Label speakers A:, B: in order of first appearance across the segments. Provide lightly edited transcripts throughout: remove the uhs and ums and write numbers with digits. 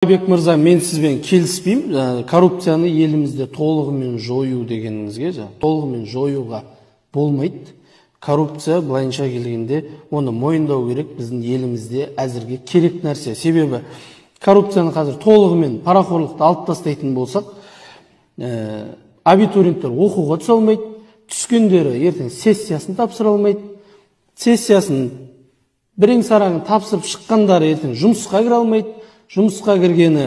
A: Бек мырза, мен сізбен келіспеймін. Коррупцияны елімізде толығымен жою дегеніңізге, толығымен жоюға болмайды. Коррупция былайынша келгенде оны мойындау керек, біздің елімізде әзірге керек нәрсе. Себебі коррупцияны қазір толығымен парақорлықты алып тастайтын болсақ, абитуриенттер оқуға түсе алмайды, түскендері ертең сессиясын тапсыра алмайды, сессиясын бірең сараңын тапсырып шыққандары ертең жұмысқа кіре алмайды, жұмысқа кіргені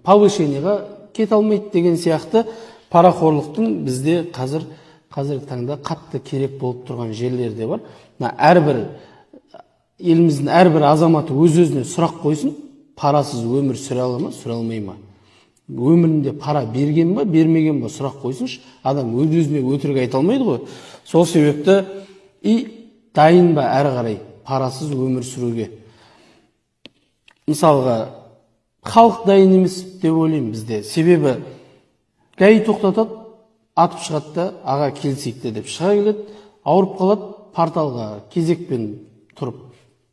A: повышениеға кете алмайды деген сияқты парақорлықтың бізде қазіргі таңда қатты керек болып тұрған жерлерде бар. Еліміздің әрбір азаматы өз-өзіне сұрақ қойсын, парасыз өмір сүре ала ма, сүре алмай ма? Өмірінде пара берген ба, бермеген ба сұрақ қойсыншы. Адам өз-өзіне өтірік айта алмайды ғой. Сол себепті дайын ба әрі қарай парасыз өмір сүруге? Мысалға, халық дайын емес деп ойлаймын бізде. Себебі ГАИ тоқтатады, атып шығады да, аға келісейік деп шыға келеді, ауырып қалады, порталға кезекпен тұрып,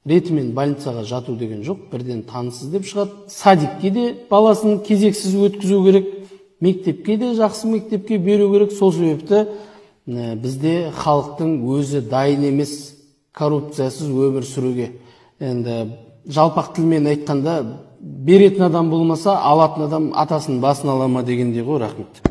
A: ретімен больницаға жату деген жоқ, бірден танысыз деп шығады. Садикке де баласын кезексіз өткізу керек, мектепке де жақсы мектепке беру керек. Сол себепті бізде халықтың өзі дайын емес коррупциясыз өмір сүруге. Енді жалпақ тілмен айтқанда, беретін адам болмаса, алатын адам атасының басын ала ма дегендей ғой. Рахмет.